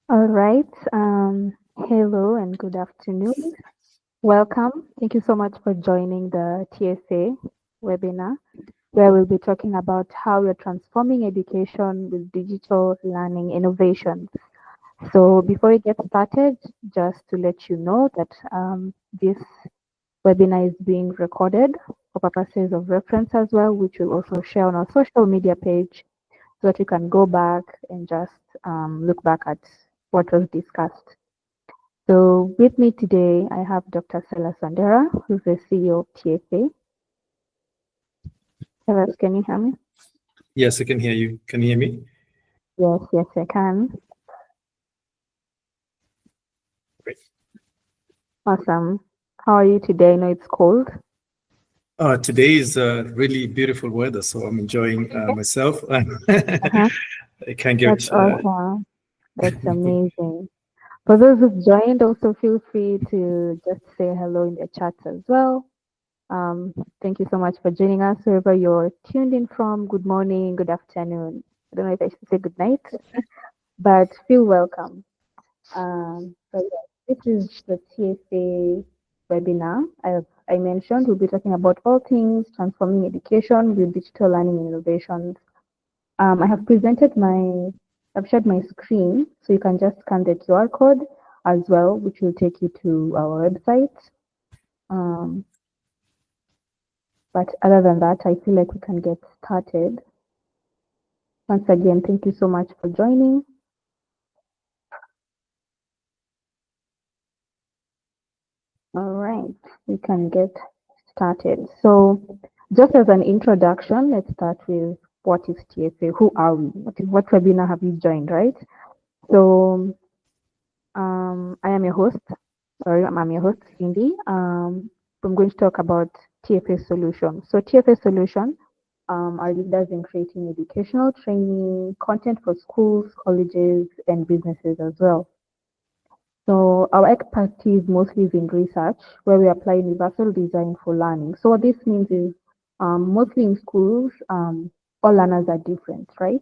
All right. Hello and good afternoon. Welcome. Thank you so much for joining the TFA webinar, where we'll be talking about how we're transforming education with digital learning innovations. So, before we get started, just to let you know that this webinar is being recorded for purposes of reference as well, which we'll also share on our social media page so that you can go back and just look back at what was discussed. So with me today, I have Dr. Silas Wandera, who's the CEO of TFA. Silas, can you hear me? Yes, I can hear you. Can you hear me? Yes, I can. Great. Awesome. How are you today? I know it's cold. Today is really beautiful weather, so I'm enjoying myself. Uh-huh. I can't That's get. awesome. That's amazing. For those who've joined, also feel free to just say hello in the chat as well. Thank you so much for joining us, wherever you're tuned in from. Good morning, good afternoon. I don't know if I should say good night, but feel welcome. So yes, this is the TFA webinar. I mentioned we'll be talking about all things transforming education with digital learning innovations. I have I've shared my screen, so you can just scan the QR code as well, which will take you to our website. Um, but other than that, I feel like we can get started. Once again, thank you so much for joining. All right, we can get started. So, just as an introduction, let's start with what is TFA? Who are we? What webinar have you joined, right? So, I am your host. Sorry, I'm your host, Cindy. I'm going to talk about TFA Solution. So, TFA Solution are leaders in creating educational training, content for schools, colleges, and businesses as well. So our expertise mostly is in research, where we apply universal design for learning. So what this means is mostly in schools, all learners are different, right?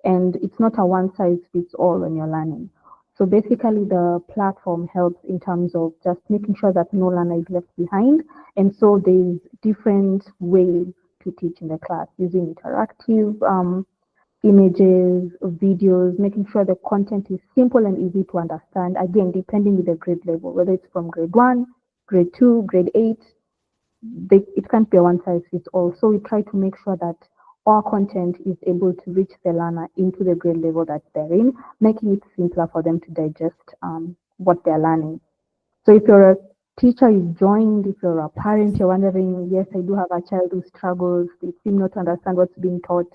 And it's not a one size fits all when you're learning. So basically the platform helps in terms of just making sure that no learner is left behind. And so there's different ways to teach in the class using interactive images, videos, making sure the content is simple and easy to understand. Again, depending with the grade level, whether it's from grade 1, grade 2, grade 8, it can't be a one size fits all. So we try to make sure that our content is able to reach the learner into the grade level that they're in, making it simpler for them to digest what they're learning. So if you're a teacher, you've joined, if you're a parent, you're wondering, yes, I do have a child who struggles, they seem not to understand what's being taught,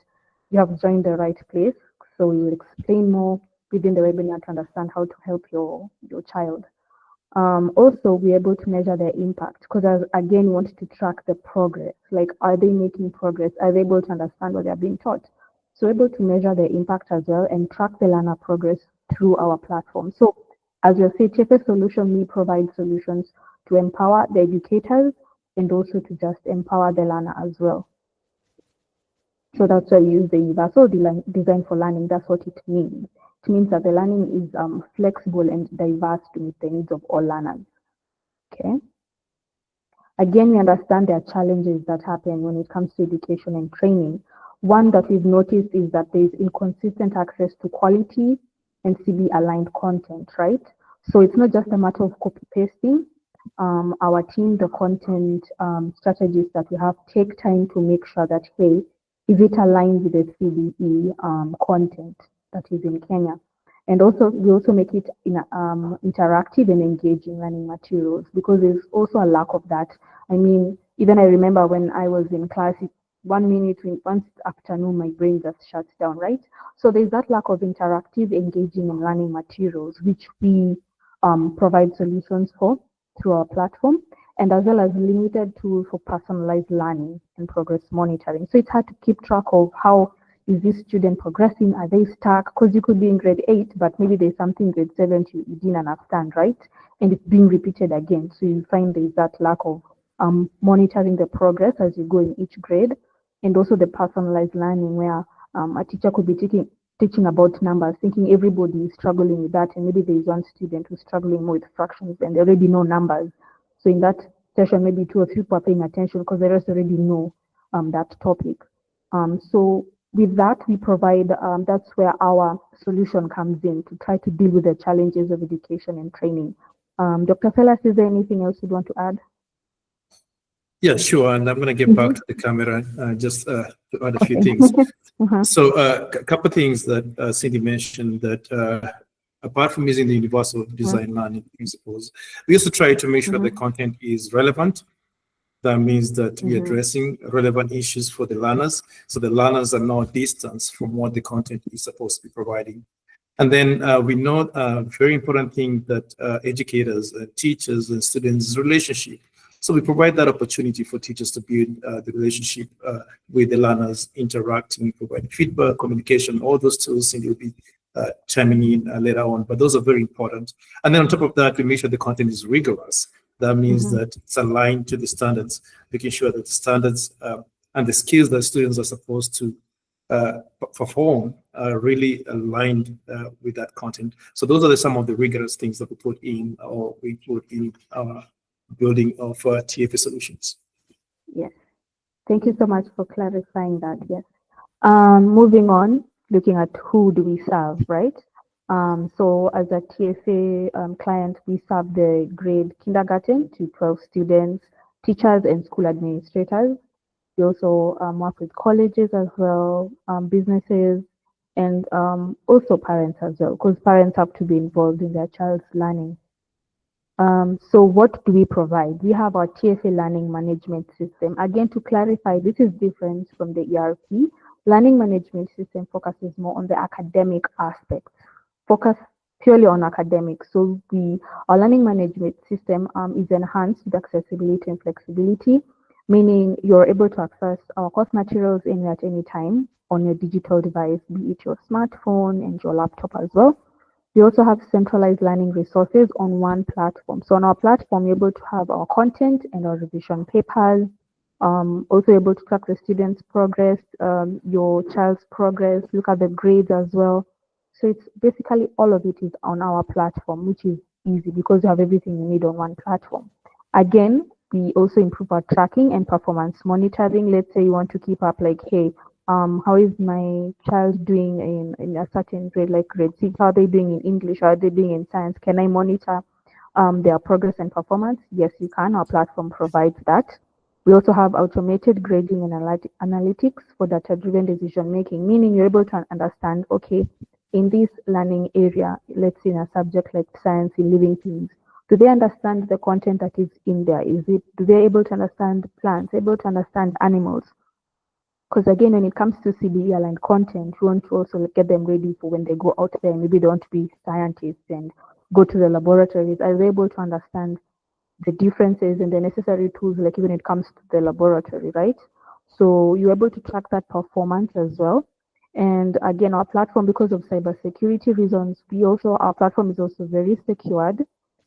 you have joined the right place. So we will explain more within the webinar to understand how to help your child. Also, we're able to measure their impact because, again, we want to track the progress. Like, are they making progress? Are they able to understand what they're being taught? So, we're able to measure their impact as well and track the learner progress through our platform. So, as you say, TFA Solution, we provide solutions to empower the educators and also to just empower the learner as well. So that's why we use the universal design for learning. That's what it means. It means that the learning is flexible and diverse to meet the needs of all learners. Okay. Again, we understand there are challenges that happen when it comes to education and training. One that we've noticed is that there's inconsistent access to quality and CB aligned content, right? So it's not just a matter of copy pasting. Our team, the content strategies that we have, take time to make sure that, hey, is it aligned with the CBE content that is in Kenya? And also, we also make it interactive and engaging learning materials because there's also a lack of that. I mean, even I remember when I was in class, 1 minute, once afternoon, my brain just shuts down, right? So there's that lack of interactive, engaging, and learning materials, which we provide solutions for through our platform, and as well as limited tools for personalized learning and progress monitoring. So it's hard to keep track of how is this student progressing? Are they stuck? Because you could be in grade 8, but maybe there's something in grade 7 you didn't understand, right? And it's being repeated again. So you find there's that lack of monitoring the progress as you go in each grade, and also the personalized learning where a teacher could be teaching about numbers, thinking everybody is struggling with that, and maybe there is one student who's struggling more with fractions and they already know numbers. So in that session, maybe 2 or 3 people are paying attention because the rest already know that topic. So with that, we provide, that's where our solution comes in to try to deal with the challenges of education and training. Dr. Silas, is there anything else you'd want to add? Yeah, sure. And I'm going to get back to the camera just to add a few things. So a couple of things that Cindy mentioned that apart from using the universal design learning principles, we also try to make sure the content is relevant. That means that we're addressing relevant issues for the learners, so the learners are not distanced from what the content is supposed to be providing. And then we know a very important thing that educators, teachers, and students relationship. So we provide that opportunity for teachers to build the relationship with the learners, interacting, providing feedback, communication, all those tools, and you'll be chiming in later on. But those are very important. And then on top of that, we make sure the content is rigorous. That means that it's aligned to the standards, making sure that the standards and the skills that students are supposed to perform are really aligned with that content. So those are some of the rigorous things that we put in or we put in our building of TFA solutions. Yes. Thank you so much for clarifying that. Yes. Moving on, looking at who do we serve, right? So as a TFA client, we serve the grade kindergarten to 12 students, teachers, and school administrators. We also work with colleges as well, businesses, and also parents as well, because parents have to be involved in their child's learning. So what do we provide? We have our TFA learning management system. Again, to clarify, this is different from the ERP. Learning management system focuses more on the academic aspects, focus purely on academics. So our learning management system is enhanced with accessibility and flexibility, meaning you're able to access our course materials at any time on your digital device, be it your smartphone and your laptop as well. We also have centralized learning resources on one platform. So on our platform, you're able to have our content and our revision papers, also able to track the students' progress, your child's progress, look at the grades as well. So it's basically all of it is on our platform, which is easy because you have everything you need on one platform. Again, we also improve our tracking and performance monitoring. Let's say you want to keep up like, hey, how is my child doing in a certain grade, like grade 6? How are they doing in English? How are they doing in science? Can I monitor their progress and performance? Yes, you can. Our platform provides that. We also have automated grading and analytics for data-driven decision making, meaning you're able to understand, okay, in this learning area, let's say in a subject like science in living things, do they understand the content that is in there? Do they able to understand plants, able to understand animals? Because again, when it comes to CBE aligned content, we want to also get them ready for when they go out there. Maybe they want to be scientists and go to the laboratories. Are they able to understand the differences and the necessary tools, like when it comes to the laboratory, right? So you're able to track that performance as well. And again, our platform, because of cybersecurity reasons, our platform is also very secured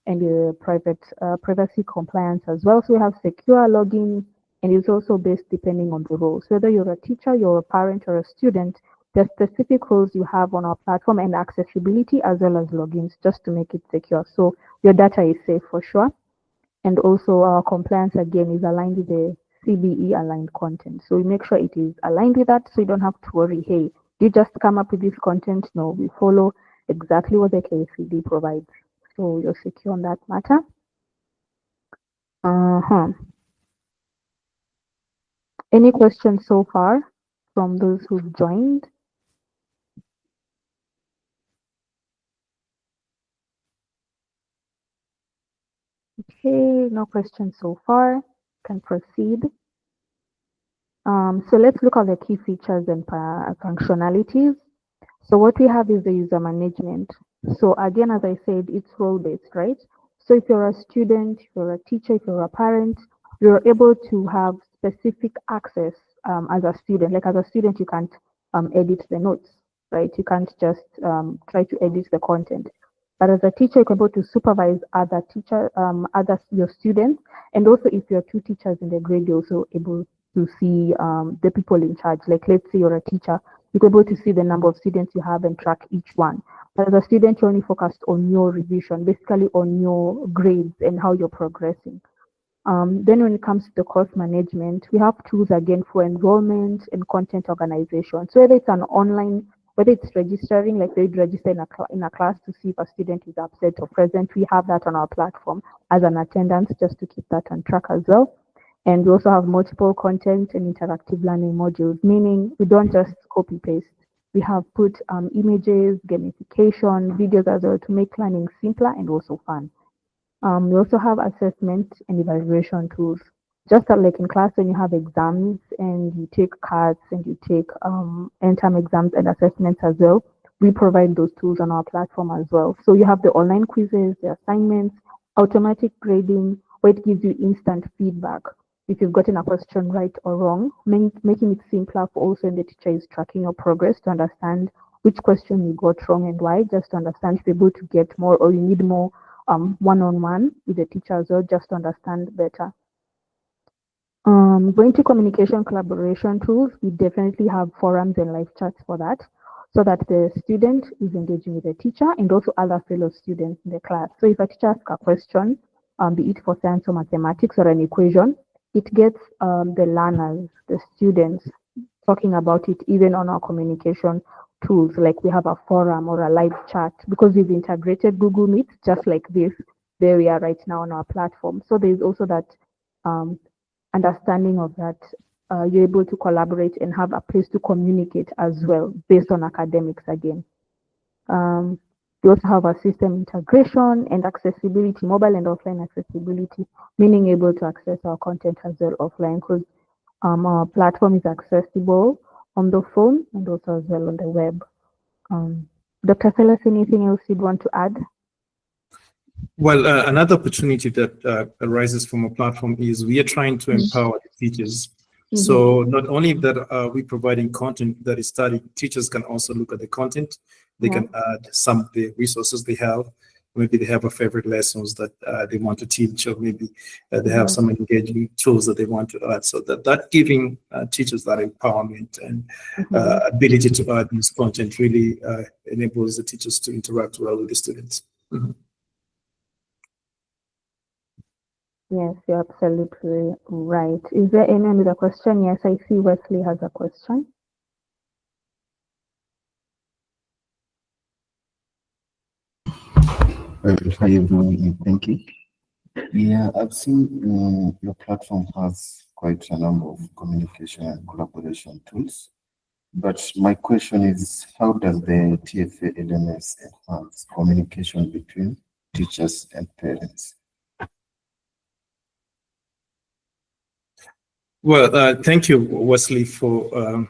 and privacy compliance as well. So we have secure login, and it's also based depending on the role. So whether you're a teacher, you're a parent, or a student, there's specific roles you have on our platform and accessibility as well as logins just to make it secure. So your data is safe for sure. And also our compliance again is aligned with the CBE aligned content. So we make sure it is aligned with that so you don't have to worry, hey, did you just come up with this content? No, we follow exactly what the KCD provides. So you're secure on that matter. Any questions so far from those who've joined? Okay, no questions so far. Can proceed. So let's look at the key features and functionalities. So what we have is the user management. So again, as I said, it's role-based, right? So if you're a student, if you're a teacher, if you're a parent, you're able to have specific access as a student. Like as a student, you can't edit the notes, right? You can't just try to edit the content. But as a teacher, you're able to supervise your students. And also if you're two teachers in the grade, you're also able to see the people in charge. Like let's say you're a teacher you're able to see the number of students you have and track each one. But as a student, you're only focused on your revision, basically on your grades and how you're progressing. Then when it comes to the course management, we have tools again for enrollment and content organization. So whether it's an online, whether it's registering, like they'd register in a class to see if a student is absent or present, we have that on our platform as an attendance just to keep that on track as well. And we also have multiple content and interactive learning modules, meaning we don't just copy paste. We have put images, gamification, videos as well to make learning simpler and also fun. We also have assessment and evaluation tools. Just like in class when you have exams and you take cards and you take end-term exams and assessments as well, we provide those tools on our platform as well. So you have the online quizzes, the assignments, automatic grading, where it gives you instant feedback if you've gotten a question right or wrong, making it simpler for also when the teacher is tracking your progress to understand which question you got wrong and why, just to understand if you're able to get more or you need more one-on-one with the teacher as well, just to understand better. Going to communication collaboration tools, we definitely have forums and live chats for that, so that the student is engaging with the teacher and also other fellow students in the class. So if a teacher asks a question, be it for science or mathematics or an equation, it gets the learners, the students, talking about it even on our communication tools, like we have a forum or a live chat, because we've integrated Google Meet just like this. There we are right now on our platform. So there's also that understanding of that you're able to collaborate and have a place to communicate as well based on academics again. We also have a system integration and accessibility, mobile and offline accessibility, meaning able to access our content as well offline, because our platform is accessible on the phone and also as well on the web. Dr. Silas, anything else you'd want to add? Well, another opportunity that arises from a platform is we are trying to empower the teachers. So not only that we're providing content that is studied, teachers can also look at the content. They can add some of the resources they have. Maybe they have a favorite lessons that they want to teach, or maybe they have some engaging tools that they want to add. So that giving teachers that empowerment and ability to add this content really enables the teachers to interact well with the students. Yes, you're absolutely right. Is there any other question? Yes, I see Wesley has a question. Hi everyone, thank you. Yeah, I've seen your platform has quite a number of communication and collaboration tools. But my question is, how does the TFA LMS enhance communication between teachers and parents? Well, thank you, Wesley, for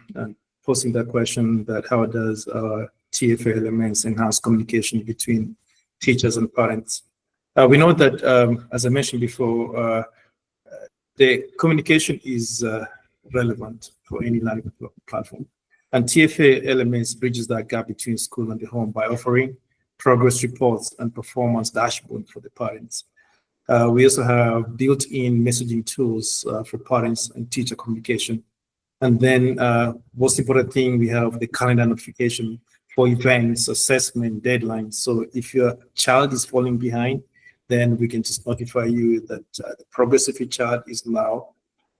posing that question, that how does TFA LMS enhance communication between teachers and parents? We know that, as I mentioned before, the communication is relevant for any learning platform. And TFA LMS bridges that gap between school and the home by offering progress reports and performance dashboard for the parents. We also have built-in messaging tools for parents and teacher communication. And then most important thing, we have the calendar notification for events, assessment, deadlines. So if your child is falling behind, then we can just notify you that the progress of your child is now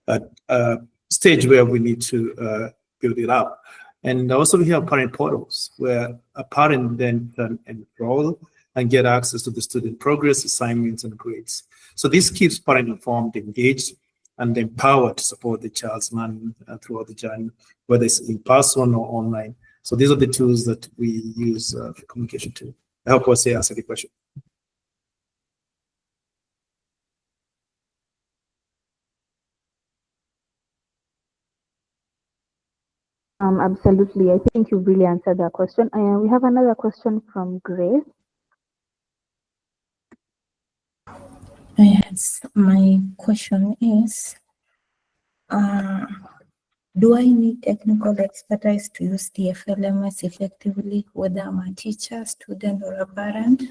at a stage where we need to build it up. And also we have parent portals where a parent then can enroll and get access to the student progress, assignments, and grades. So this keeps parent informed, engaged, and empowered to support the child's learning throughout the journey, whether it's in person or online. So these are the tools that we use for communication too. I hope I answered the question. Absolutely. I think you really answered that question. We have another question from Grace. Yes, my question is, do I need technical expertise to use TFLMS effectively, whether I'm a teacher, student, or a parent?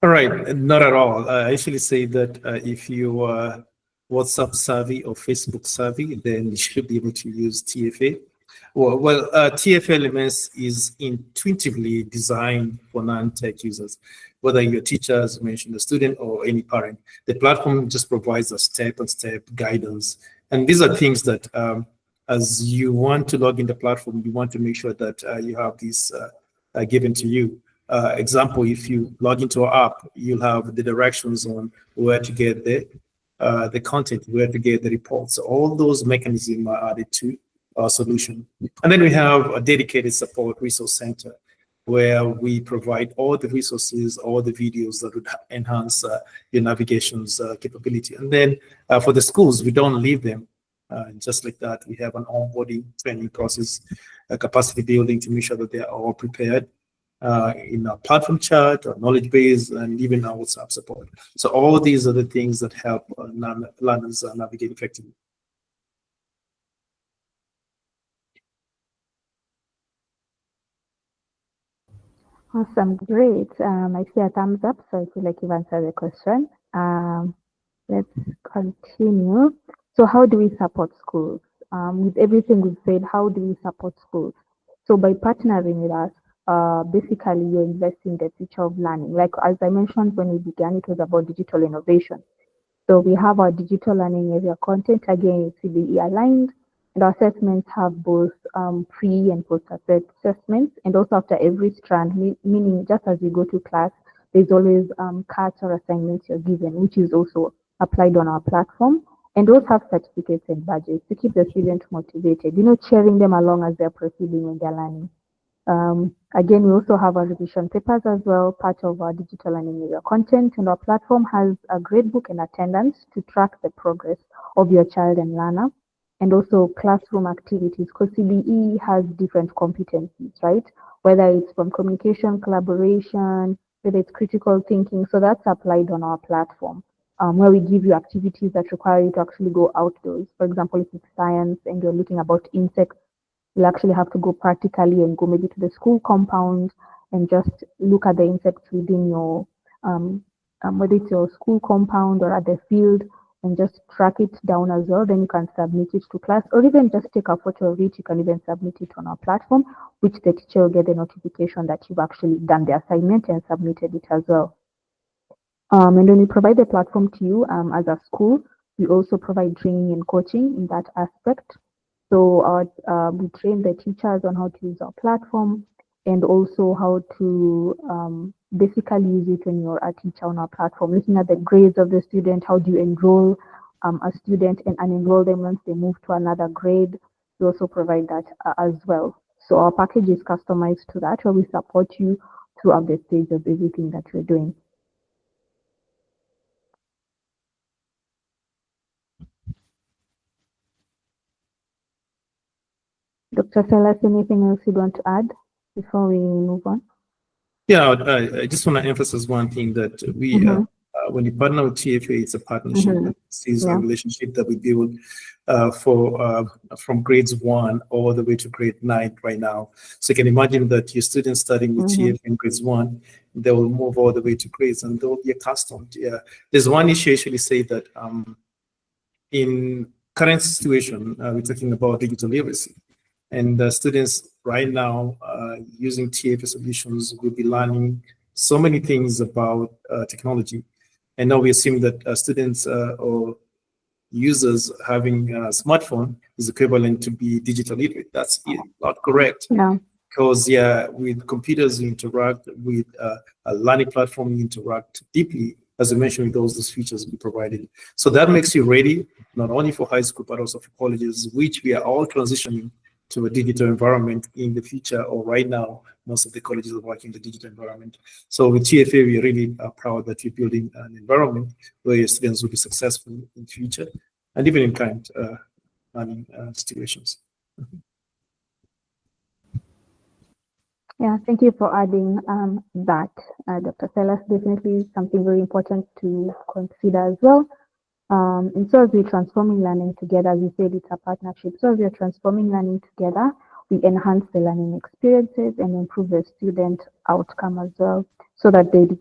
All right, not at all. I actually say that if you WhatsApp savvy or Facebook savvy, then you should be able to use TFA. TFA LMS is intuitively designed for non-tech users, whether you're a teacher, as mentioned, a student, or any parent. The platform just provides a step-by-step guidance. And these are things that, as you want to log in the platform, you want to make sure that you have these given to you. Example, if you log into our app, you'll have the directions on where to get the content, where to get the reports. So all those mechanisms are added to our solution. And then we have a dedicated support resource center where we provide all the resources, all the videos that would enhance your navigation's capability. And then for the schools, we don't leave them just like that. We have an onboarding training process, capacity building to make sure that they are all prepared in our platform chat, our knowledge base, and even our WhatsApp support. So all these are the things that help learners navigate effectively. Awesome, great. I see a thumbs up, so I feel like you've answered the question. Let's continue. So how do we support schools? With everything we've said, how do we support schools? So by partnering with us, basically you're investing in the future of learning. Like as I mentioned when we began, it was about digital innovation. So we have our digital learning area content, again, CBE aligned, and our assessments have both pre and post assessments, and also after every strand, meaning just as you go to class, there's always cards or assignments you're given, which is also applied on our platform. And those have certificates and badges to keep the student motivated, cheering them along as they're proceeding in their learning. Again, we also have our revision papers as well, part of our digital learning area content, and our platform has a gradebook and attendance to track the progress of your child and learner, and also classroom activities, because CBE has different competencies, right? Whether it's from communication, collaboration, whether it's critical thinking, so that's applied on our platform, where we give you activities that require you to actually go outdoors. For example, if it's science and you're looking about insects, you'll actually have to go practically and go maybe to the school compound and just look at the insects within your, whether it's your school compound or at the field, and just track it down as well. Then you can submit it to class, or even just take a photo of it. You can even submit it on our platform, which the teacher will get the notification that you've actually done the assignment and submitted it as well. And when we provide the platform to you as a school, we also provide training and coaching in that aspect. So we train the teachers on how to use our platform, and also how to basically use it when you're a teacher on our platform, looking at the grades of the student. How do you enroll a student and unenroll them once they move to another grade? We also provide that as well. So our package is customized to that, where we support you throughout the stage of everything that you're doing. Dr. Silas, anything else you want to add before we move on? Yeah, I just want to emphasize one thing, that we, when you partner with TFA, it's a partnership. This is a relationship that we build from grades 1 all the way to grade 9 right now. So you can imagine that your students starting with TFA in grades 1, they will move all the way to grades, and they'll be accustomed. Yeah, there's one issue I usually say that in current situation, we're talking about digital literacy. And the students right now using TFA solutions will be learning so many things about technology. And now we assume that students or users having a smartphone is equivalent to be digital literate. That's not correct. No. Because with computers you interact, with a learning platform you interact deeply, as I mentioned, with those features we provided. So that makes you ready, not only for high school, but also for colleges, which we are all transitioning to a digital environment in the future, or right now, most of the colleges are working in the digital environment. So with TFA, we really are proud that we're building an environment where your students will be successful in the future, and even in current learning situations. Yeah, thank you for adding that, Dr. Silas. Definitely something very important to consider as well. And so as we're transforming learning together, as you said, it's a partnership. So as we're transforming learning together, we enhance the learning experiences and improve the student outcome as well, so that the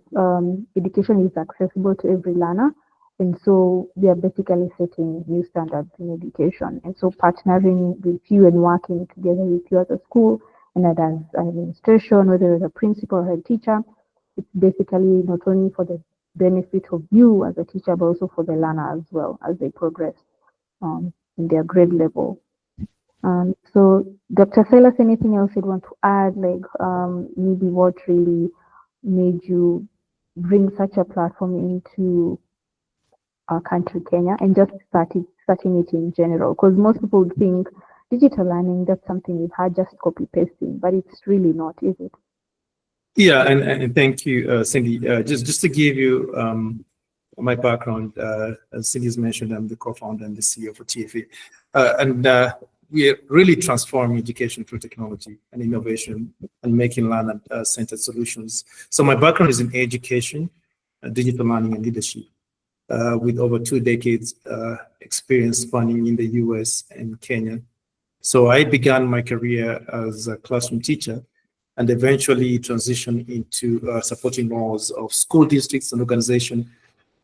education is accessible to every learner. And so we are basically setting new standards in education. And so partnering with you and working together with you as a school and as administration, whether it's a principal or a teacher, it's basically not only for the benefit of you as a teacher, but also for the learner as well as they progress in their grade level. So Dr. Silas, anything else you'd want to add, like maybe what really made you bring such a platform into our country, Kenya, and just starting it in general? Because most people would think digital learning, that's something we've had just copy pasting, but it's really not, is it? Yeah, and thank you, Cindy. Just to give you my background, as Cindy's mentioned, I'm the co-founder and the CEO for TFA. And we are really transforming education through technology and innovation and making learner-centered solutions. So my background is in education, digital learning, and leadership, with over 2 decades experience spanning in the US and Kenya. So I began my career as a classroom teacher and eventually transitioned into supporting roles of school districts and organizations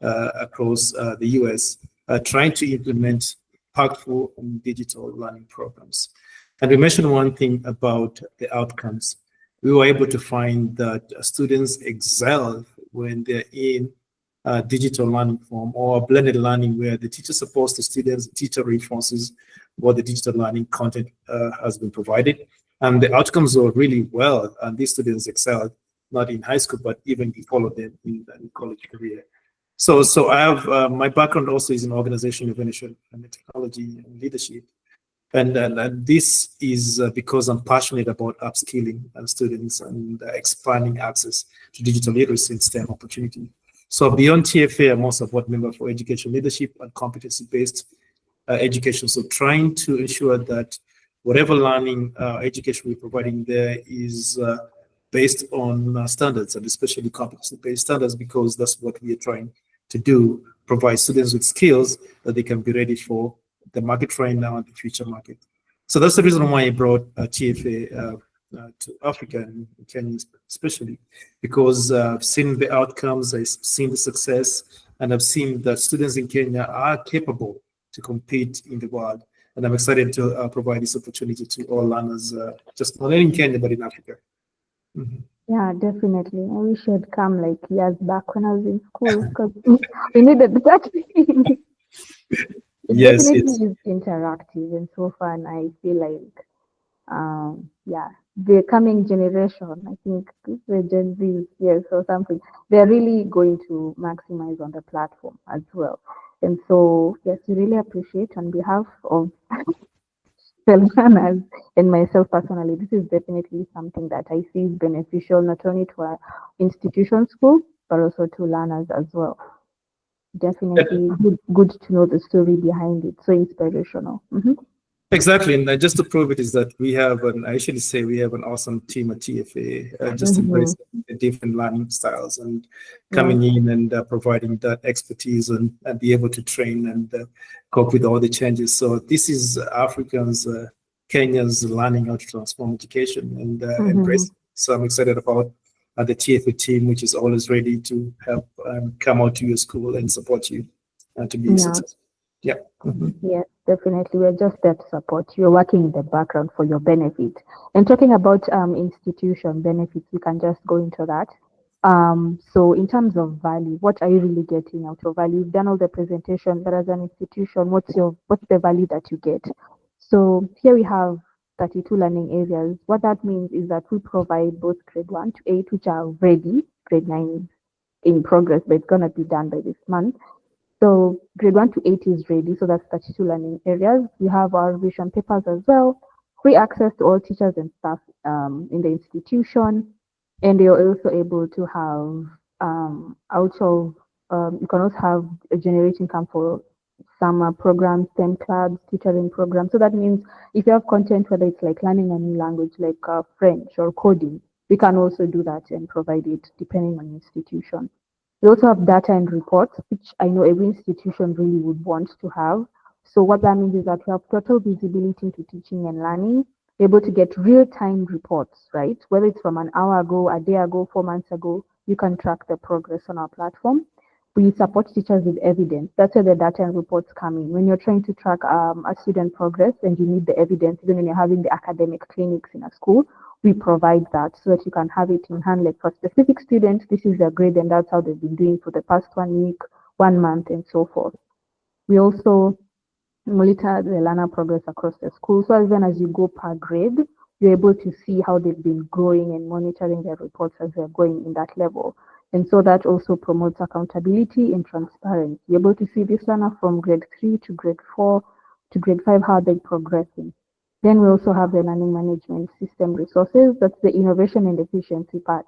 across the US, trying to implement impactful and digital learning programs. And we mentioned one thing about the outcomes. We were able to find that students excel when they're in digital learning form or blended learning where the teacher supports the students, the teacher reinforces what the digital learning content has been provided. And the outcomes were really well, and these students excelled, not in high school, but even follow them in college career. So I have, my background also is in organizational innovation and technology and leadership. And this is because I'm passionate about upskilling students and expanding access to digital literacy and STEM opportunity. So beyond TFA, I'm also a board member for education leadership and competency-based education. So trying to ensure that whatever learning education we're providing there is based on standards, and especially competency-based standards, because that's what we are trying to do, provide students with skills that they can be ready for the market right now and the future market. So that's the reason why I brought TFA to Africa and Kenya especially, because I've seen the outcomes, I've seen the success, and I've seen that students in Kenya are capable to compete in the world. And I'm excited to provide this opportunity to all learners, just not only in Kenya, but in Africa. Mm-hmm. Yeah, definitely. I wish I'd come like years back when I was in school because we needed that. It Yes, definitely is interactive and so fun. I feel like, yeah, the coming generation, I think the Gen Z, yes, or something, they're really going to maximize on the platform as well. And so, yes, we really appreciate on behalf of learners and myself personally, this is definitely something that I see is beneficial not only to our institution school, but also to learners as well. Definitely good to know the story behind it. So inspirational. Mm-hmm. Exactly, and just to prove it is that we have I actually say we have an awesome team at TFA, just embracing the different learning styles and coming in and providing that expertise and be able to train and cope with all the changes. So this is Africans, Kenyans learning how to transform education and embrace. So I'm excited about the TFA team, which is always ready to help come out to your school and support you to be successful. Yeah. Yes, definitely. We're just there to support you. You're working in the background for your benefit. And talking about institution benefits, we can just go into that. So in terms of value, what are you really getting out of value? You've done all the presentation, but as an institution, what's the value that you get? So here we have 32 learning areas. What that means is that we provide both grade 1 to 8, which are ready, grade 9 in progress, but it's gonna be done by this month. So grade 1 to 8 is ready. So that's 32 learning areas. We have our revision papers as well, free access to all teachers and staff in the institution. And you're also able to have you can also have a generate income for summer programs, STEM clubs, tutoring programs. So that means if you have content, whether it's like learning a new language like French or coding, we can also do that and provide it depending on institution. We also have data and reports, which I know every institution really would want to have. So what that means is that we have total visibility into teaching and learning, able to get real-time reports, right? Whether it's from an hour ago, a day ago, 4 months ago, you can track the progress on our platform. we support teachers with evidence. That's where the data and reports come in. When you're trying to track a student progress and you need the evidence, even when you're having the academic clinics in a school, we provide that so that you can have it in hand. Like for specific students, this is their grade and that's how they've been doing for the past 1 week, 1 month, and so forth. We also monitor the learner progress across the school. So even as you go per grade, you're able to see how they've been growing and monitoring their reports as they're going in that level. And so that also promotes accountability and transparency. You're able to see this learner from grade 3 to grade 4 to grade 5, how they're progressing. Then we also have the learning management system resources. That's the innovation and efficiency part,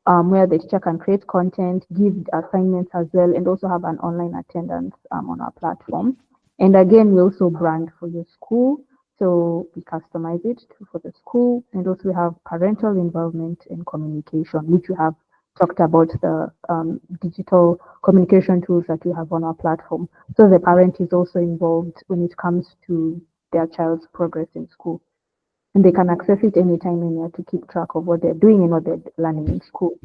where the teacher can create content, give assignments as well, and also have an online attendance on our platform. And again, we also brand for your school. So we customize it for the school. And also we have parental involvement and communication, which we have talked about the digital communication tools that we have on our platform. So the parent is also involved when it comes to their child's progress in school. And they can access it anytime and year to keep track of what they're doing and what they're learning in school.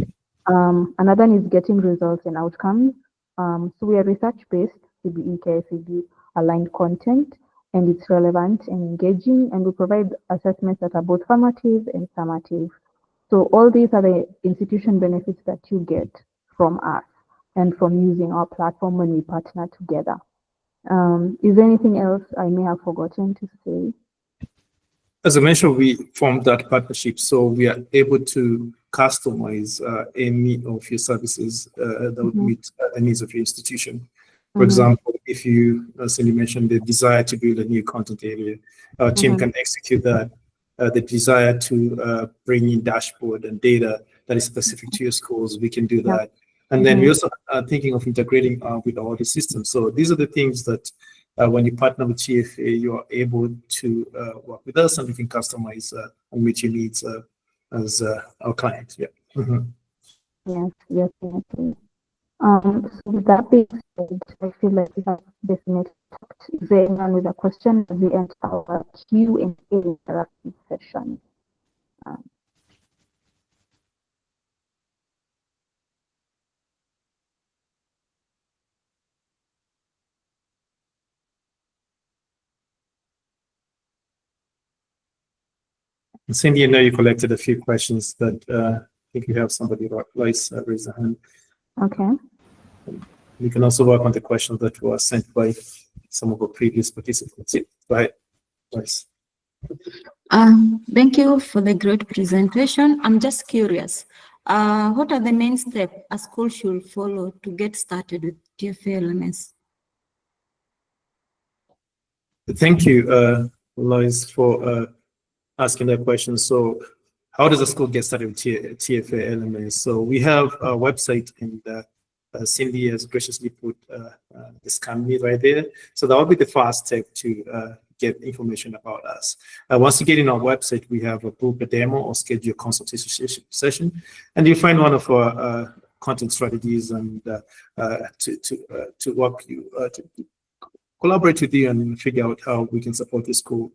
Another one is getting results and outcomes. So we are research-based, CBE, KFEB, aligned content, and it's relevant and engaging, and we provide assessments that are both formative and summative. So all these are the institution benefits that you get from us and from using our platform when we partner together. Is there anything else I may have forgotten to say? As I mentioned, we formed that partnership, so we are able to customize any of your services that would meet the needs of your institution. For example, if you, as Cindy mentioned, the desire to build a new content area, our team can execute that. The desire to bring in dashboard and data that is specific to your schools, we can do that. And then we also are thinking of integrating with all the systems. So these are the things that when you partner with TFA, you are able to work with us and we can customize and meet your needs as our client. Yeah. Yes, yes, definitely. So with that being said, I feel like we have definitely talked. Is there anyone with a question at the end of our Q&A interactive session? Cindy, I know you collected a few questions, but I think you have somebody raise a hand. Okay. You can also work on the questions that were sent by some of our previous participants. Yeah. Go ahead, Joyce. Thank you for the great presentation. I'm just curious. What are the main steps a school should follow to get started with TFA LMS? Thank you, Lois, for asking that question. So how does a school get started with TFA LMS? So we have a website, and Cindy has graciously put the scan me right there. So that will be the first step to get information about us. Once you get in our website, we have a book a demo or schedule a consultation session, and you find one of our content strategies and to work you to collaborate with you and figure out how we can support the school.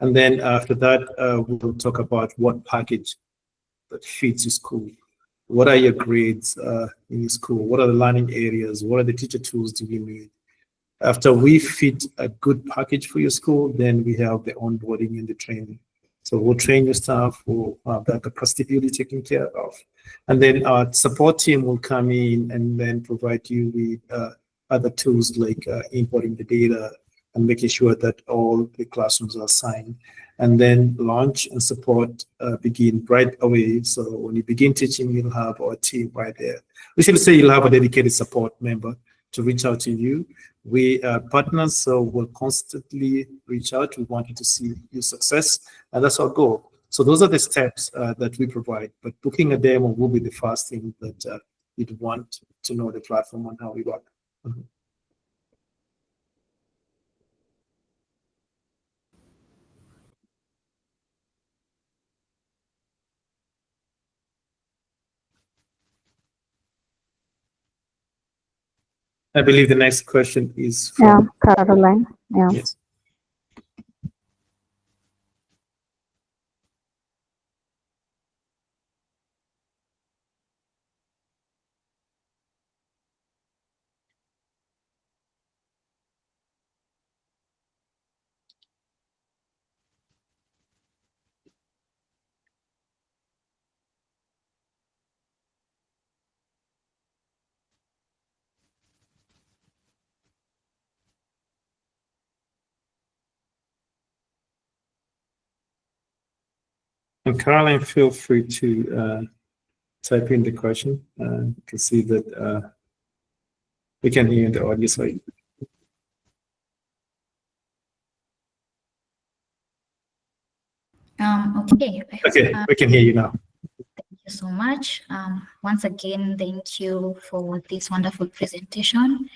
And then after that, we'll talk about what package that fits your school. What are your grades in your school? What are the learning areas? What are the teacher tools do you need? After we fit a good package for your school, then we have the onboarding and the training. So we'll train your staff, we'll have that capacity building taken care of. And then our support team will come in and then provide you with other tools like importing the data and making sure that all the classrooms are assigned. And then launch and support begin right away. So when you begin teaching, you'll have our team right there. We should say you'll have a dedicated support member to reach out to you. We are partners, so we'll constantly reach out. We want you to see your success, and that's our goal. So those are the steps that we provide. But booking a demo will be the first thing that you'd want to know the platform and how we work. I believe the next question is from Caroline. Yeah. Yes. And Caroline, feel free to type in the question. You can see that we can hear the audio side. Okay. Okay, we can hear you now. Thank you so much. Once again, thank you for this wonderful presentation.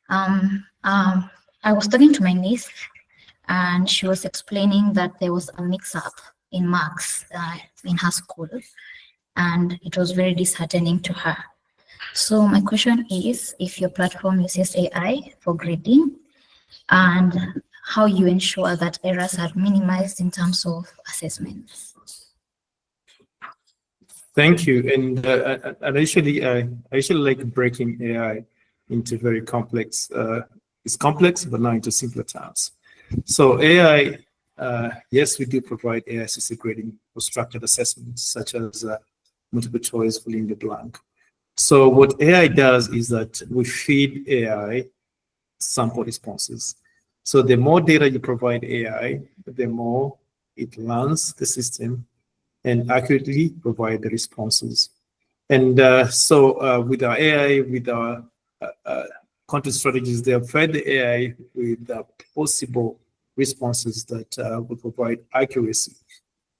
I was talking to my niece, and she was explaining that there was a mix-up in marks in her school, and it was very disheartening to her. So my question is, if your platform uses AI for grading, and how you ensure that errors are minimized in terms of assessments. Thank you. And I actually like breaking AI into very complex. It's complex, but now into simpler terms. So AI, yes, we do provide AI-assisted grading for structured assessments, such as multiple choice, filling the blank. So what AI does is that we feed AI sample responses. So the more data you provide AI, the more it learns the system and accurately provide the responses. And so with our AI, with our content strategies, they have fed the AI with possible responses that will provide accuracy.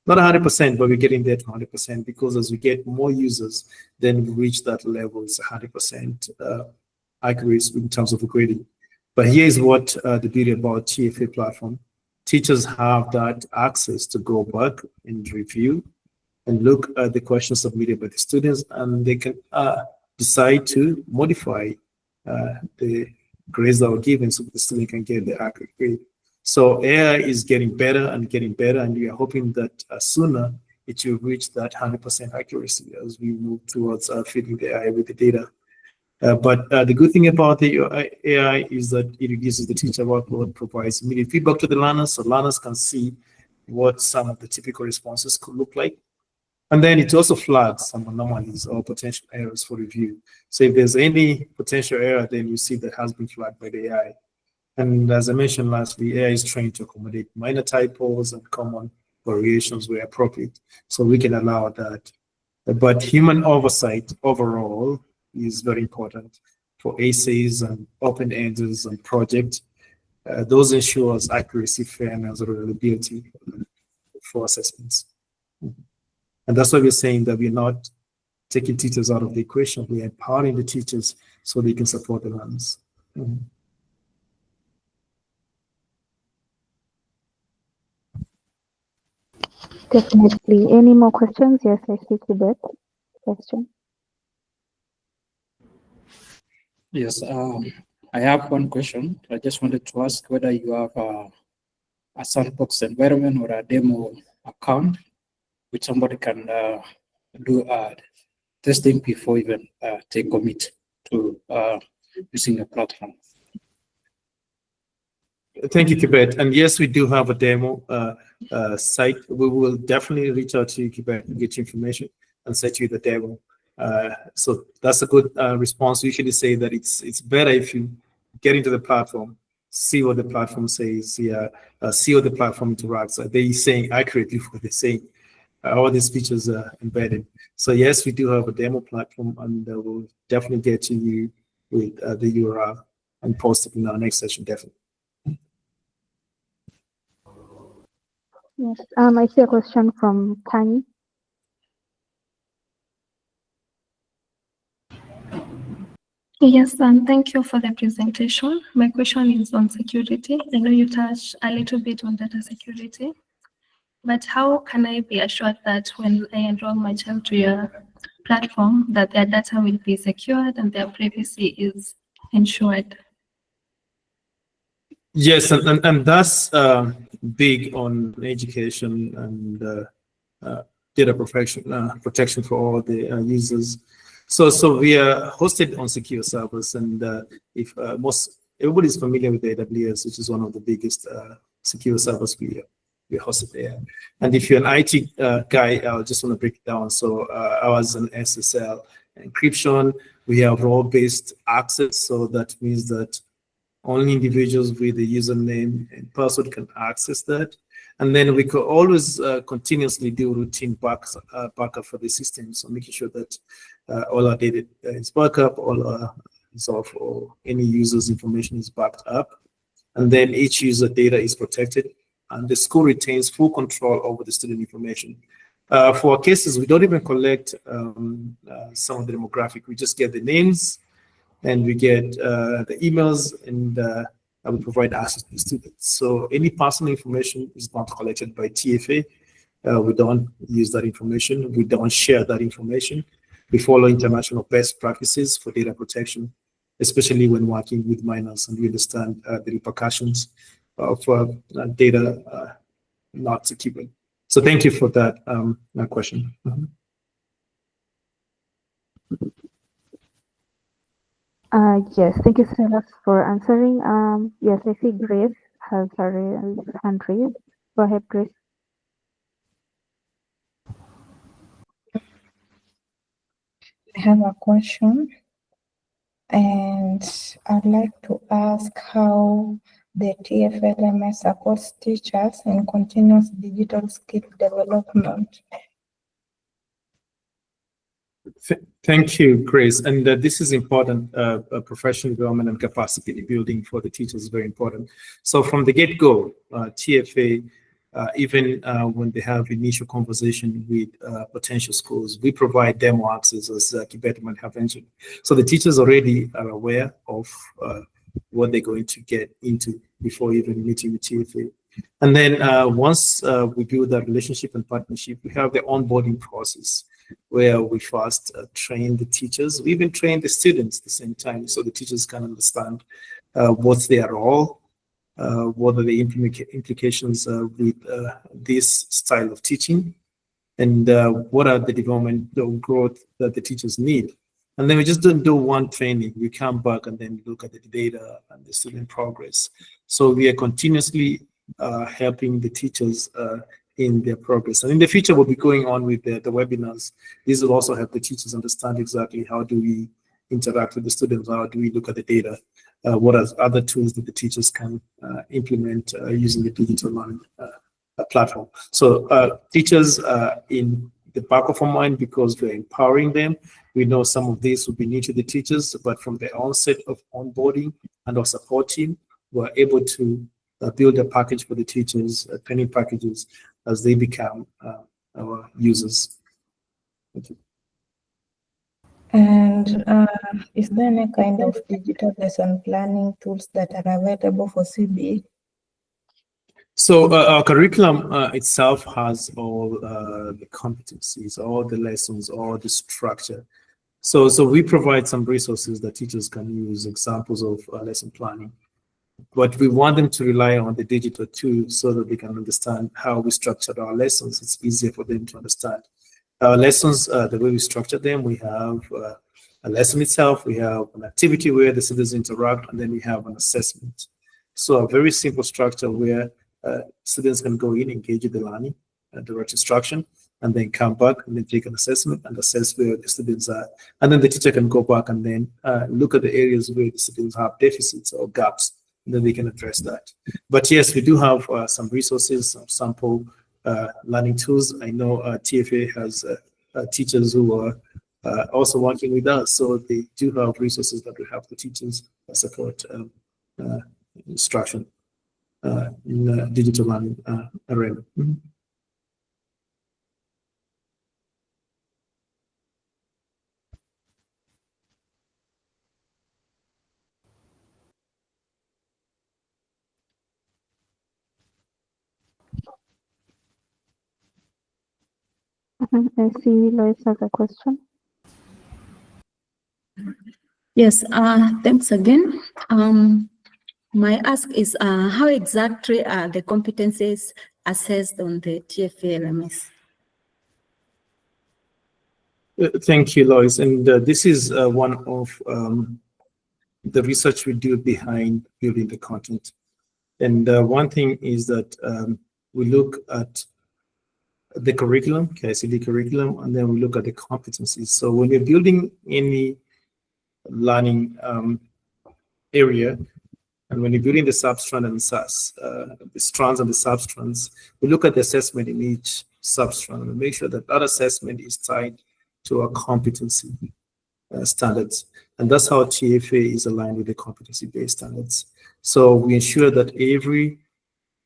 Not 100%, but we're getting there to 100% because as we get more users, then we reach that level. It's 100% accuracy in terms of grading. But here's what the beauty about TFA platform. Teachers have that access to go back and review and look at the questions submitted by the students, and they can decide to modify the grades that were given so the student can get the accurate grade. So AI is getting better, and we are hoping that sooner it will reach that 100% accuracy as we move towards feeding the AI with the data. But the good thing about the AI is that it reduces the teacher workload, provides immediate feedback to the learners, so learners can see what some of the typical responses could look like. And then it also flags some anomalies or potential errors for review. So if there's any potential error, then you see that has been flagged by the AI. And as I mentioned lastly, AI is trained to accommodate minor typos and common variations where appropriate. So we can allow that. But human oversight overall is very important for essays and open-enders and projects. Those ensures accuracy, fairness, and reliability for assessments. And that's why we're saying that we're not taking teachers out of the equation. We're empowering the teachers so they can support the learners. Definitely. Any more questions? Yes, I see Tibet. Question. Yes, I have one question. I just wanted to ask whether you have a sandbox environment or a demo account which somebody can do testing before even take commit to using a platform. Thank you, Tibet. And yes, we do have a demo site. We will definitely reach out to you, Tibet, and get you information and set you the demo. So that's a good response. We usually say that it's better if you get into the platform, see what the platform says, see how the platform interacts. Are they saying accurately what they're saying? All these features are embedded. So yes, we do have a demo platform, and we'll definitely get to you with the URL and post it in our next session, definitely. Yes. I see a question from Kanye. Yes, thank you for the presentation. My question is on security. I know you touched a little bit on data security, but how can I be assured that when I enroll my child to your platform, that their data will be secured and their privacy is ensured? Yes, and that's big on education and data protection for all the users. So we are hosted on secure servers, and if everybody's familiar with AWS, which is one of the biggest secure servers we hosted there. And if you're an IT guy, I just want to break it down. So ours an SSL encryption. We have role-based access, so that means that only individuals with the username and password can access that. And then we could always continuously do routine backup for the system. So making sure that all our data is backed up, all our or any user's information is backed up. And then each user data is protected, and the school retains full control over the student information. For our cases, we don't even collect some of the demographic. We just get the names, and we get the emails, and we provide access to the students. So any personal information is not collected by TFA. We don't use that information. We don't share that information. We follow international best practices for data protection, especially when working with minors, and we understand the repercussions of data not secured. So thank you for that question. Yes, thank you, Silas, for answering. Yes, I see Grace has her hand raised. Go ahead, Grace. I have a question, and I'd like to ask how the TFLMS supports teachers in continuous digital skill development. Thank you, Grace. And this is important. Professional development and capacity building for the teachers is very important. So from the get-go, TFA, even when they have initial conversation with potential schools, we provide demo access, as Kibet might have mentioned. So the teachers already are aware of what they're going to get into before even meeting with TFA. And then once we build that relationship and partnership, we have the onboarding process, where we first train the teachers. We even train the students at the same time, so the teachers can understand what's their role, what are the implications with this style of teaching, and what are the development or growth that the teachers need. And then we just don't do one training. We come back and then look at the data and the student progress. So we are continuously helping the teachers in their progress. And in the future, we'll be going on with the webinars. These will also help the teachers understand exactly how do we interact with the students, how do we look at the data, what are other tools that the teachers can implement using the digital learning platform. So teachers in the back of our mind, because we're empowering them, we know some of this will be new to the teachers, but from the onset of onboarding and our support team, we're able to build a package for the teachers, training packages, as they become our users. Thank you. And is there any kind of digital lesson planning tools that are available for CBE? So our curriculum itself has all the competencies, all the lessons, all the structure. So we provide some resources that teachers can use, examples of lesson planning. But we want them to rely on the digital tools so that they can understand how we structured our lessons. It's easier for them to understand. Our lessons, the way we structure them, we have a lesson itself, we have an activity where the students interact, and then we have an assessment. So a very simple structure where students can go in, engage in the learning, direct instruction, and then come back and then take an assessment and assess where the students are. And then the teacher can go back and then look at the areas where the students have deficits or gaps, and then they can address that. But yes, we do have some resources, some sample learning tools. I know TFA has teachers who are also working with us, so they do have resources that will help the teachers support instruction in the digital learning arena. Mm-hmm. I see Lois has a question. Yes, thanks again. My ask is, how exactly are the competencies assessed on the TFA LMS? Thank you, Lois. And this is one of the research we do behind building the content. And one thing is that we look at the curriculum, KICD curriculum, and then we look at the competencies. So when you're building any learning area, And when you're building the substrand and the strands and the substrands, we look at the assessment in each substrand and make sure that that assessment is tied to our competency standards. And that's how TFA is aligned with the competency-based standards. So we ensure that every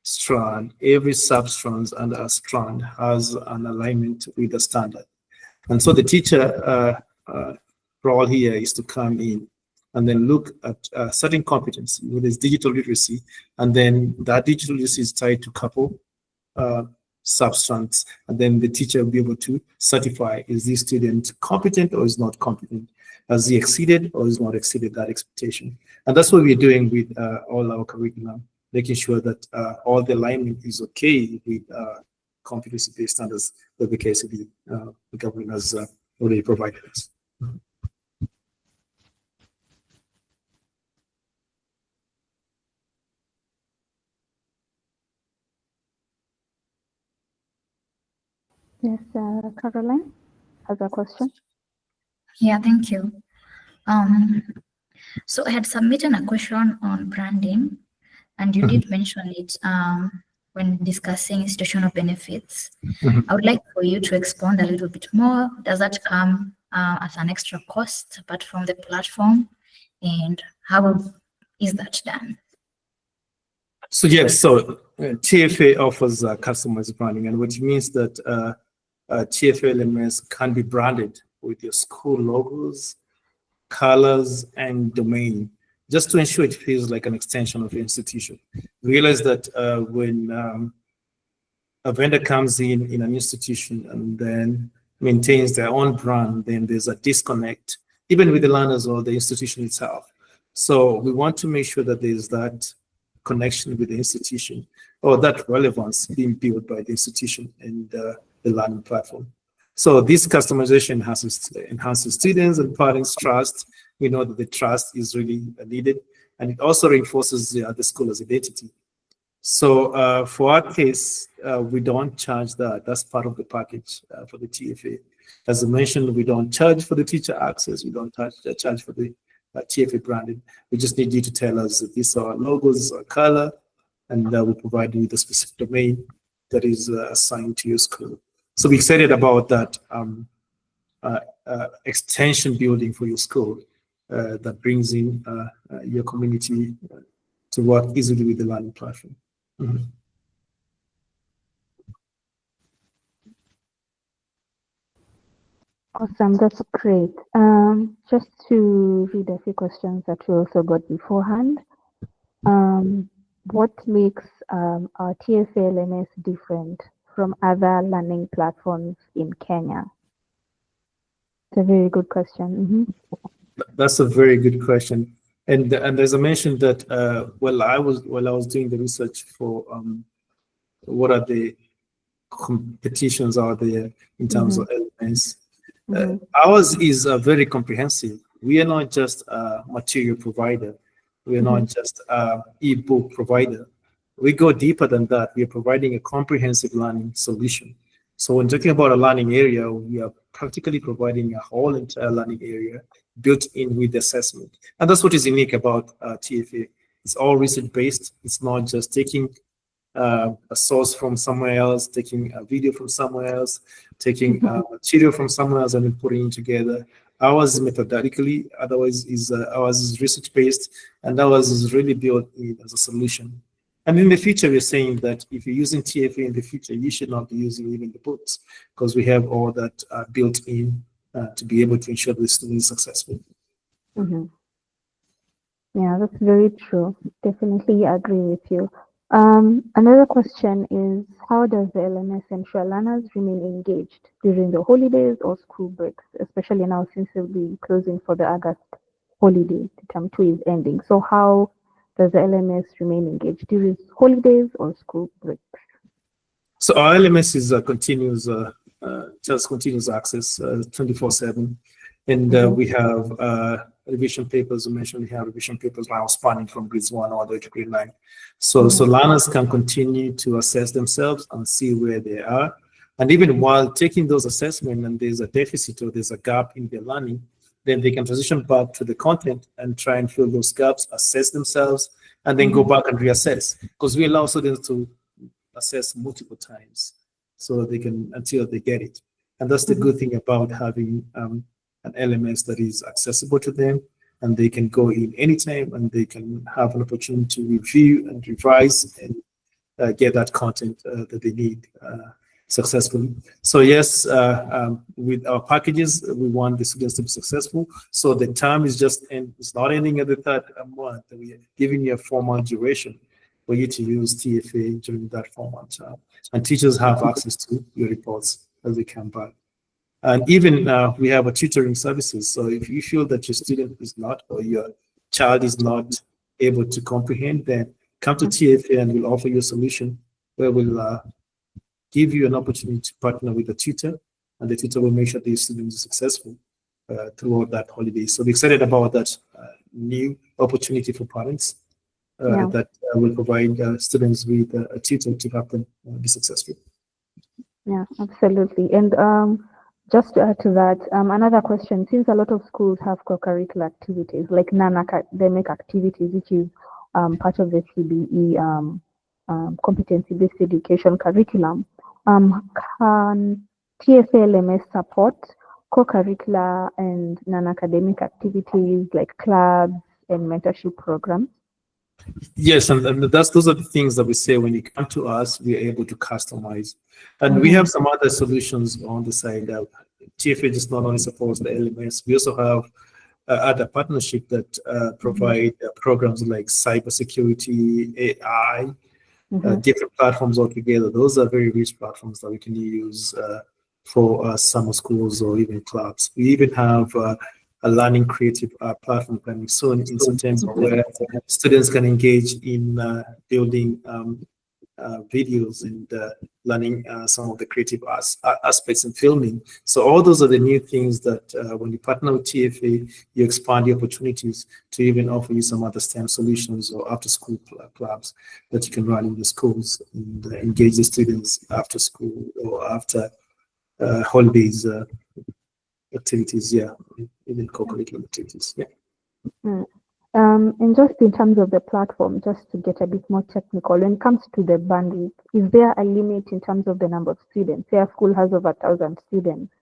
strand, every substrand and a strand has an alignment with the standard. And so the teacher role here is to come in and then look at certain competency, whether it's digital literacy, and then that digital literacy is tied to a couple substrands, and then the teacher will be able to certify, is this student competent or is not competent? Has he exceeded or is not exceeded that expectation? And that's what we're doing with all our curriculum, making sure that all the alignment is okay with competency-based standards that the KCB, the government has already provided us. Yes, Caroline has a question. Yeah, thank you. So I had submitted a question on branding, and you did mention it when discussing institutional benefits. I would like for you to expand a little bit more. Does that come as an extra cost apart from the platform? And how is that done? So yes, so TFA offers customized branding, and which means that TFA LMS can be branded with your school logos, colors, and domain, just to ensure it feels like an extension of your institution. Realize that when a vendor comes in an institution and then maintains their own brand, then there's a disconnect, even with the learners or the institution itself. So we want to make sure that there's that connection with the institution, or that relevance being built by the institution and the learning platform. So this customization enhances students and parents' trust. We know that the trust is really needed, and it also reinforces the school's identity. So for our case, we don't charge that. That's part of the package for the TFA. As I mentioned, we don't charge for the teacher access. We don't charge for the TFA branding. We just need you to tell us that these are logos, color, and we provide you with a specific domain that is assigned to your school. So we're excited about that extension building for your school that brings in your community to work easily with the learning platform. Awesome, that's great. Just to read a few questions that we also got beforehand. What makes our TFA LMS different from other learning platforms in Kenya? It's a very good question. That's a very good question. And as I mentioned that while I was doing the research for what are the competitions out there in terms of LMS, ours is very comprehensive. We are not just a material provider. We are not just an e-book provider. We go deeper than that. We are providing a comprehensive learning solution. So when talking about a learning area, we are practically providing a whole entire learning area built in with assessment. And that's what is unique about TFA. It's all research-based. It's not just taking a source from somewhere else, taking a video from somewhere else, taking material from somewhere else and then putting it together. Ours is methodically, ours is research-based, and ours is really built in as a solution. And in the future, we're saying that if you're using TFA in the future, you should not be using even the books, because we have all that built in to be able to ensure the student is successful. Yeah, that's very true. Definitely agree with you. Another question is, how does the LMS ensure learners remain engaged during the holidays or school breaks, especially now since we'll be closing for the August holiday, term 2 is ending. So how does the LMS remain engaged during holidays or school breaks? So our LMS is continuous access 24/7. And we have revision papers. I mentioned we have revision papers now spanning from grades 1 all the way to grade 9. So learners can continue to assess themselves and see where they are. And even while taking those assessments and there's a deficit or there's a gap in their learning, then they can transition back to the content and try and fill those gaps, assess themselves, and then go back and reassess, because we allow students to assess multiple times so they can until they get it. And that's the good thing about having an LMS that is accessible to them, and they can go in anytime and they can have an opportunity to review and revise and get that content that they need successfully. So yes, with our packages, we want the students to be successful. So the term is it's not ending at the third month. We are giving you a 4-month duration for you to use TFA during that 4-month term. And teachers have access to your reports as they come back. And even we have a tutoring services. So if you feel that your student is not, or your child is not able to comprehend, then come to TFA and we'll offer you a solution where we'll give you an opportunity to partner with a tutor, and the tutor will make sure the student is successful throughout that holiday. So we're excited about that new opportunity for parents that will provide students with a tutor to help them be successful. Yeah, absolutely. And just to add to that, another question, since a lot of schools have co-curricular activities, like non-academic activities, which is part of the CBE Competency Based Education curriculum, can TFA LMS support co-curricular and non-academic activities like clubs and mentorship programs? Yes, and those are the things that we say when you come to us, we are able to customize. And we have some other solutions on the side. TFA just not only supports the LMS, we also have other partnership that provide programs like cybersecurity, AI, different platforms altogether. Those are very rich platforms that we can use for summer schools or even clubs. We even have a learning creative platform coming soon in September, where students can engage in building videos and learning some of the creative aspects in filming. So all those are the new things that when you partner with TFA, you expand the opportunities to even offer you some other STEM solutions or after school clubs that you can run in the schools and engage the students after school or after holidays activities, even co-curricular activities, And just in terms of the platform, just to get a bit more technical, when it comes to the bandwidth, is there a limit in terms of the number of students? Say a school has over 1,000 students.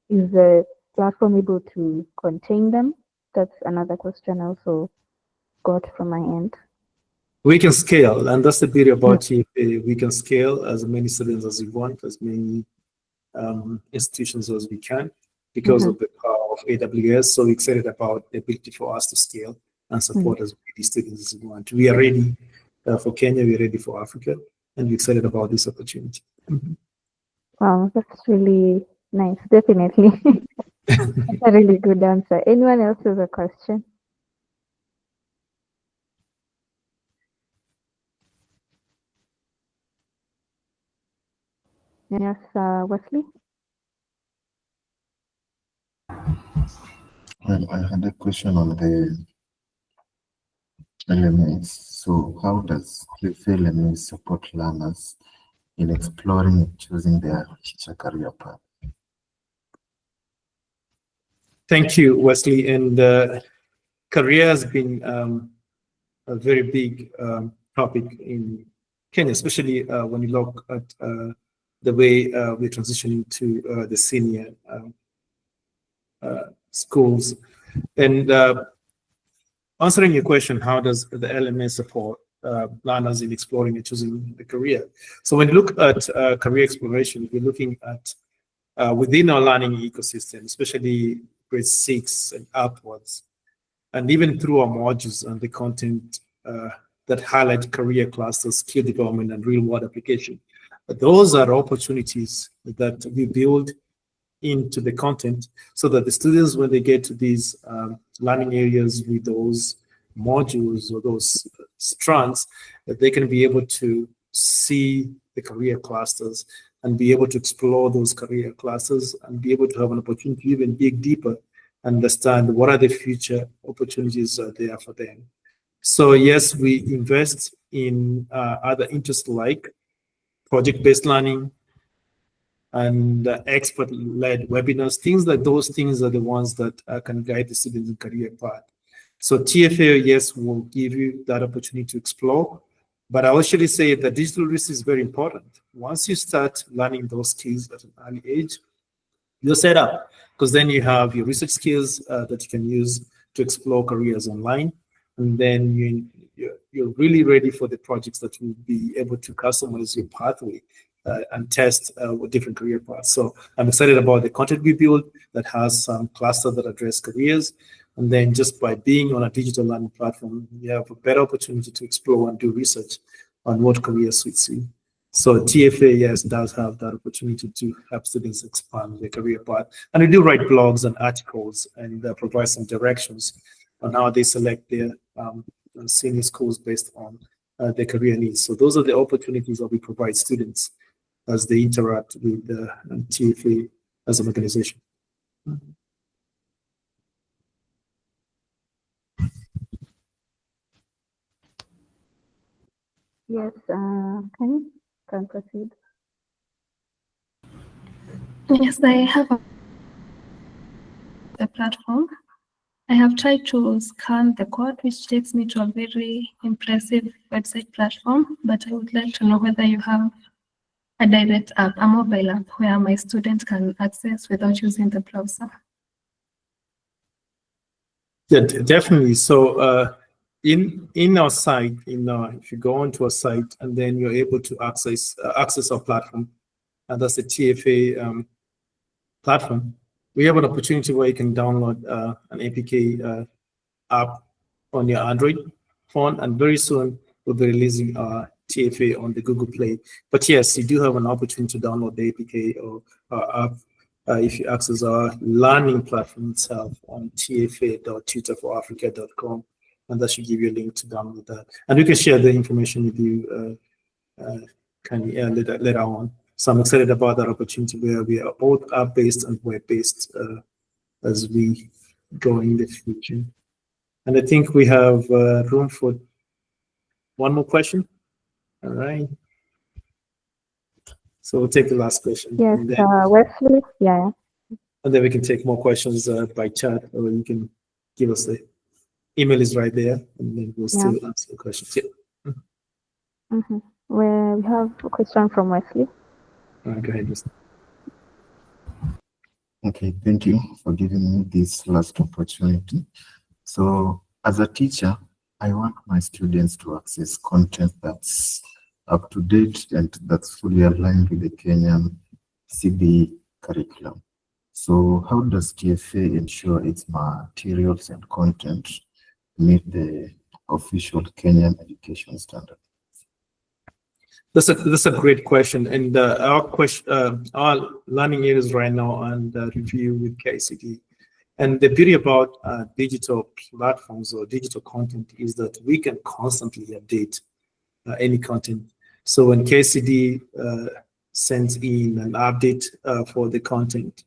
Is the platform able to contain them? That's another question I also got from my end. We can scale, and that's the beauty about TFA. We can scale as many students as we want, as many institutions as we can, because of the power of AWS. So we're excited about the ability for us to scale and support as many students as we want. We are ready for Kenya, we're ready for Africa, and we're excited about this opportunity. Wow, that's really nice, definitely. That's a really good answer. Anyone else has a question? Yes, Wesley? Well, I had a question on the LMS. So how does TFA LMS support learners in exploring and choosing their future career path? Thank you, Wesley. And career has been a very big topic in Kenya, especially when you look at the way we're transitioning to the senior schools. And answering your question, how does the LMS support learners in exploring and choosing the career? So when you look at career exploration, we're looking at within our learning ecosystem, especially grade 6 and upwards, and even through our modules and the content that highlight career clusters, skill development, and real-world application. Those are opportunities that we build into the content so that the students, when they get to these learning areas with those modules or those strands, that they can be able to see the career clusters and be able to explore those career clusters and be able to have an opportunity to even dig deeper, understand what are the future opportunities there for them. So yes, we invest in other interests like project-based learning and expert-led webinars. Things like those things are the ones that can guide the students in career path. So TFA, yes, will give you that opportunity to explore. But I will actually say that digital literacy is very important. Once you start learning those skills at an early age, you're set up, because then you have your research skills that you can use to explore careers online. And then you're really ready for the projects that will be able to customize your pathway and test with different career paths. So I'm excited about the content we build that has some clusters that address careers. And then just by being on a digital learning platform, you have a better opportunity to explore and do research on what career suits you. So TFA, yes, does have that opportunity to help students expand their career path. And we do write blogs and articles and provide some directions on how they select their senior schools based on their career needs. So those are the opportunities that we provide students as they interact with TFA as an organization. Yes, can proceed. Yes, I have the platform. I have tried to scan the code, which takes me to a very impressive website platform, but I would like to know whether you have a direct app, a mobile app, where my student can access without using the browser. Yeah, definitely. So in our site, if you go onto a site and then you're able to access our platform, and that's the TFA platform, we have an opportunity where you can download an APK app on your Android phone, and very soon we'll be releasing TFA on the Google Play. But yes, you do have an opportunity to download the APK or app if you access our learning platform itself on tfa.tutorforafrica.com, and that should give you a link to download that. And we can share the information with you later on. So I'm excited about that opportunity where we are both app-based and web-based as we go in the future. And I think we have room for one more question. All right. So we'll take the last question. Yes, and then, Wesley, yeah. and then we can take more questions by chat, or you can give us the email is right there, and then we'll still answer the questions. Yeah. Well, we have a question from Wesley. All right, go ahead, Mr. Okay, thank you for giving me this last opportunity. So as a teacher, I want my students to access content that's up to date and that's fully aligned with the Kenyan CBE curriculum. So how does TFA ensure its materials and content meet the official Kenyan education standard? That's a great question, and our learning areas right now are under review with KCD. And the beauty about digital platforms or digital content is that we can constantly update any content. So when KCD sends in an update for the content,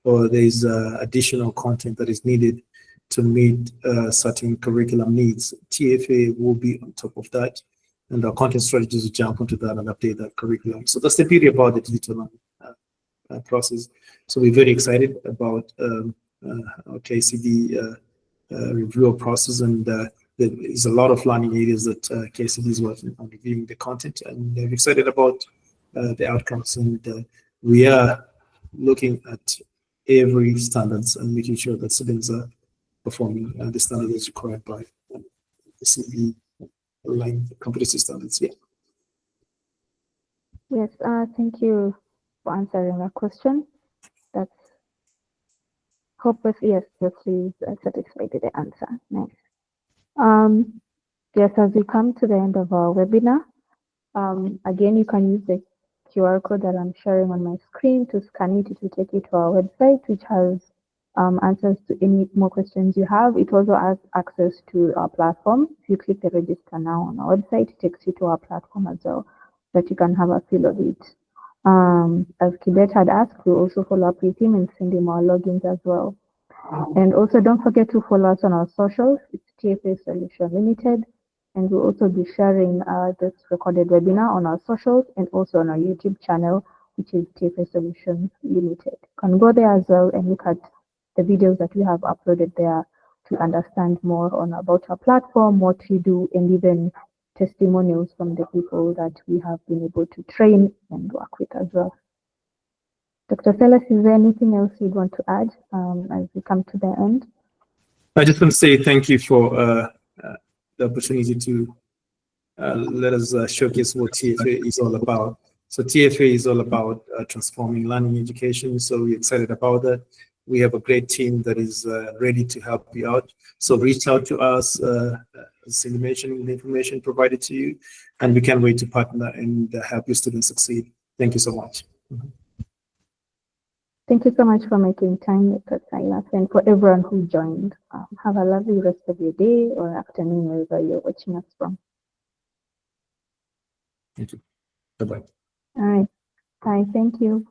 or there's additional content that is needed to meet certain curriculum needs, TFA will be on top of that. And our content strategies will jump onto that and update that curriculum. So that's the beauty about the digital process. So we're very excited about our KCD review process, and there's a lot of learning areas that KCD is working on reviewing the content, and we're excited about the outcomes. And we are looking at every standards and making sure that students are performing the standards required by the CBE line competency standards. Yeah. Yes, thank you for answering that question. That's hopeless. Yes, please satisfied with the answer. Nice. Yes, as we come to the end of our webinar, again, you can use the QR code that I'm sharing on my screen to scan it. It will take you to our website, which has answers to any more questions you have. It also has access to our platform. If you click the register now on our website, it takes you to our platform as well, that you can have a feel of it. As Kibet had asked, we'll also follow up with him and send him our logins as well. And also don't forget to follow us on our socials. It's TFA Solution Limited. And we'll also be sharing this recorded webinar on our socials and also on our YouTube channel, which is TFA Solutions Limited. You can go there as well and look at the videos that we have uploaded there to understand more on about our platform, what we do, and even testimonials from the people that we have been able to train and work with as well. Dr. Silas, is there anything else you'd want to add as we come to the end? I just want to say thank you for the opportunity to let us showcase what TFA is all about. So TFA is all about transforming learning education. So we're excited about that. We have a great team that is ready to help you out. So reach out to us, as Cindy mentioned, the information provided to you, and we can't wait to partner and help your students succeed. Thank you so much. Thank you so much for making time with us, Silas, and for everyone who joined. Have a lovely rest of your day or afternoon, wherever you're watching us from. Thank you. Bye-bye. All right. Bye. Thank you.